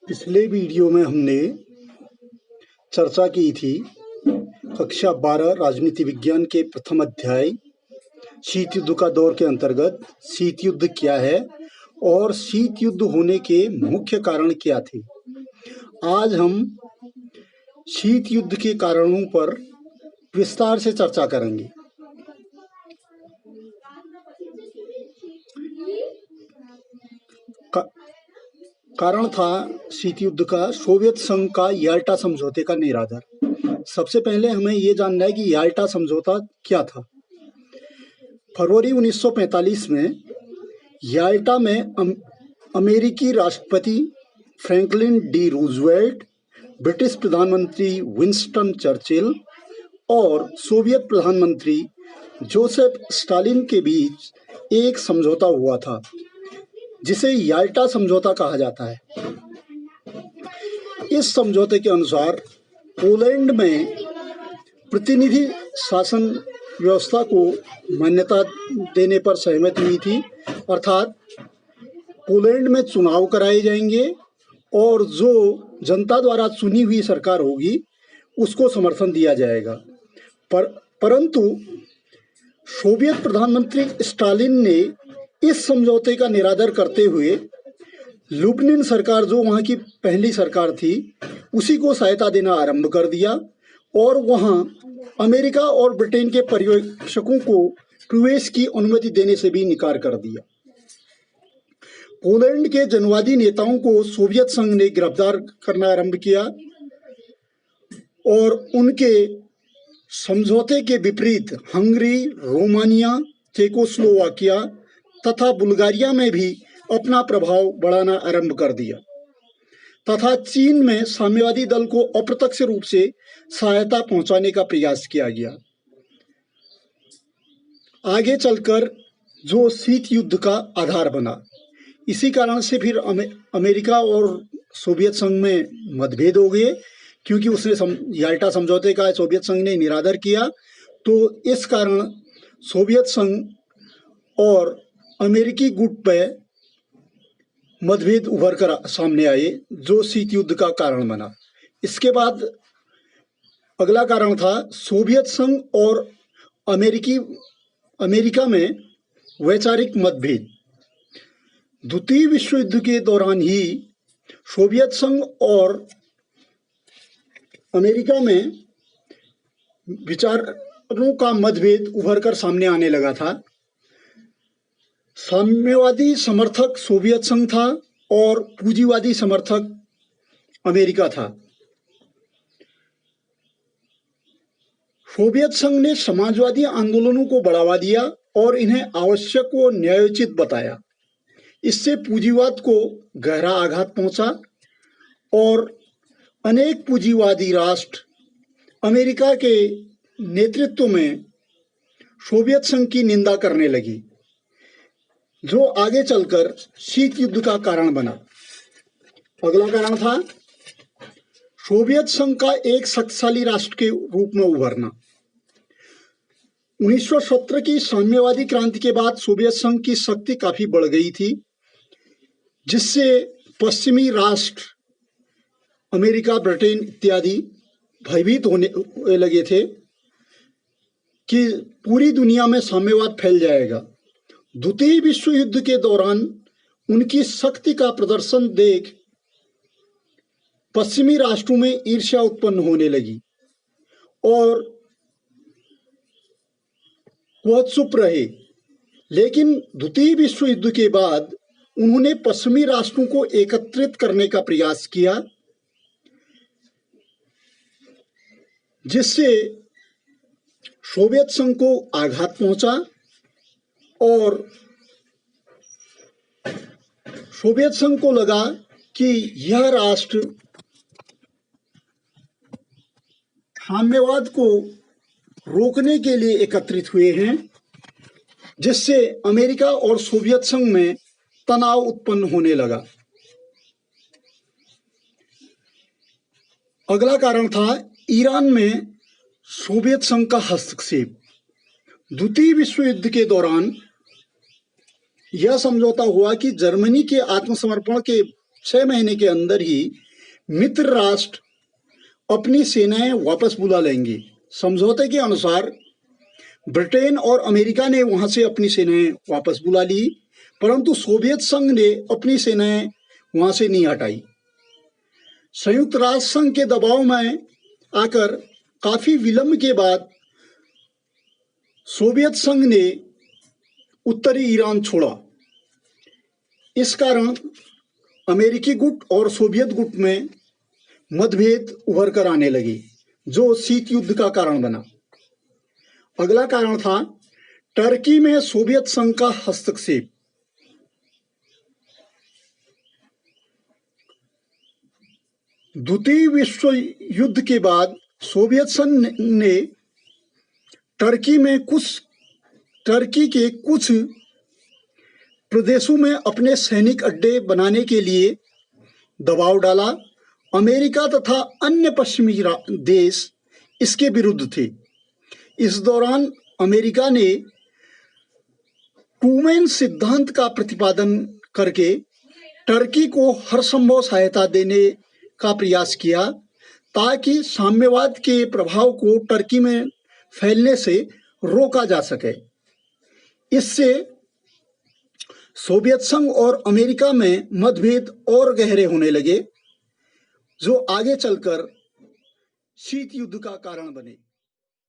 पिछले वीडियो में हमने चर्चा की थी कक्षा 12 राजनीति विज्ञान के प्रथम अध्याय शीत युद्ध का दौर के अंतर्गत शीत युद्ध क्या है और शीत युद्ध होने के मुख्य कारण क्या थे। आज हम शीत युद्ध के कारणों पर विस्तार से चर्चा करेंगे। कारण था शीत युद्ध का सोवियत संघ का याल्टा समझौते का निरादर। सबसे पहले हमें ये जानना है कि याल्टा समझौता क्या था। फरवरी 1945 में याल्टा में अमेरिकी राष्ट्रपति फ्रैंकलिन डी रूजवेल्ट, ब्रिटिश प्रधानमंत्री विंस्टन चर्चिल और सोवियत प्रधानमंत्री जोसेफ स्टालिन के बीच एक समझौता हुआ था जिसे याल्टा समझौता कहा जाता है। इस समझौते के अनुसार पोलैंड में प्रतिनिधि शासन व्यवस्था को मान्यता देने पर सहमति हुई थी, अर्थात पोलैंड में चुनाव कराए जाएंगे और जो जनता द्वारा चुनी हुई सरकार होगी उसको समर्थन दिया जाएगा। परंतु सोवियत प्रधानमंत्री स्टालिन ने इस समझौते का निरादर करते हुए लुबनिन सरकार, जो वहाँ की पहली सरकार थी, उसी को सहायता देना आरंभ कर दिया और वहाँ अमेरिका और ब्रिटेन के पर्यवेक्षकों को प्रवेश की अनुमति देने से भी इनकार कर दिया। पोलैंड के जनवादी नेताओं को सोवियत संघ ने गिरफ्तार करना आरंभ किया और उनके समझौते के विपरीत हंगरी, रोमानिया, चेकोस्लोवाकिया तथा बुल्गारिया में भी अपना प्रभाव बढ़ाना आरंभ कर दिया तथा चीन में साम्यवादी दल को अप्रत्यक्ष रूप से सहायता पहुंचाने का प्रयास किया गया। आगे चलकर जो शीत युद्ध का आधार बना, इसी कारण से फिर अमेरिका और सोवियत संघ में मतभेद हो गए, क्योंकि उसने याल्टा समझौते का सोवियत संघ ने निरादर किया। तो इस कारण सोवियत संघ और अमेरिकी गुट पर मतभेद उभर कर सामने आए, जो शीत युद्ध का कारण बना। इसके बाद अगला कारण था सोवियत संघ और अमेरिका में वैचारिक मतभेद। द्वितीय विश्व युद्ध के दौरान ही सोवियत संघ और अमेरिका में विचारों का मतभेद उभर कर सामने आने लगा था। साम्यवादी समर्थक सोवियत संघ था और पूंजीवादी समर्थक अमेरिका था। सोवियत संघ ने समाजवादी आंदोलनों को बढ़ावा दिया और इन्हें आवश्यक व न्यायोचित बताया। इससे पूंजीवाद को गहरा आघात पहुंचा और अनेक पूंजीवादी राष्ट्र अमेरिका के नेतृत्व में सोवियत संघ की निंदा करने लगी, जो आगे चलकर शीत युद्ध का कारण बना। अगला कारण था सोवियत संघ का एक शक्तिशाली राष्ट्र के रूप में उभरना। 1917 की साम्यवादी क्रांति के बाद सोवियत संघ की शक्ति काफी बढ़ गई थी, जिससे पश्चिमी राष्ट्र अमेरिका, ब्रिटेन इत्यादि भयभीत होने लगे थे कि पूरी दुनिया में साम्यवाद फैल जाएगा। द्वितीय विश्व युद्ध के दौरान उनकी शक्ति का प्रदर्शन देख पश्चिमी राष्ट्रों में ईर्ष्या उत्पन्न होने लगी और वह चुप रहे। लेकिन द्वितीय विश्व युद्ध के बाद उन्होंने पश्चिमी राष्ट्रों को एकत्रित करने का प्रयास किया, जिससे सोवियत संघ को आघात पहुंचा और सोवियत संघ को लगा कि यह राष्ट्र साम्यवाद को रोकने के लिए एकत्रित हुए हैं, जिससे अमेरिका और सोवियत संघ में तनाव उत्पन्न होने लगा। अगला कारण था ईरान में सोवियत संघ का हस्तक्षेप। द्वितीय विश्व युद्ध के दौरान यह समझौता हुआ कि जर्मनी के आत्मसमर्पण के 6 महीने के अंदर ही मित्र राष्ट्र अपनी सेनाएं वापस बुला लेंगे। समझौते के अनुसार ब्रिटेन और अमेरिका ने वहां से अपनी सेनाएं वापस बुला ली, परंतु सोवियत संघ ने अपनी सेनाएं वहां से नहीं हटाई। संयुक्त राष्ट्र संघ के दबाव में आकर काफी विलंब के बाद सोवियत संघ ने उत्तरी ईरान छोड़ा। इस कारण अमेरिकी गुट और सोवियत गुट में मतभेद उभर कर आने लगे, जो शीत युद्ध का कारण बना। अगला कारण था टर्की में सोवियत संघ का हस्तक्षेप। द्वितीय विश्व युद्ध के बाद सोवियत संघ ने टर्की के कुछ प्रदेशों में अपने सैनिक अड्डे बनाने के लिए दबाव डाला। अमेरिका तथा अन्य पश्चिमी देश इसके विरुद्ध थे। इस दौरान अमेरिका ने ट्रूमैन सिद्धांत का प्रतिपादन करके टर्की को हर संभव सहायता देने का प्रयास किया, ताकि साम्यवाद के प्रभाव को टर्की में फैलने से रोका जा सके। इससे सोवियत संघ और अमेरिका में मतभेद और गहरे होने लगे, जो आगे चलकर शीत युद्ध का कारण बने।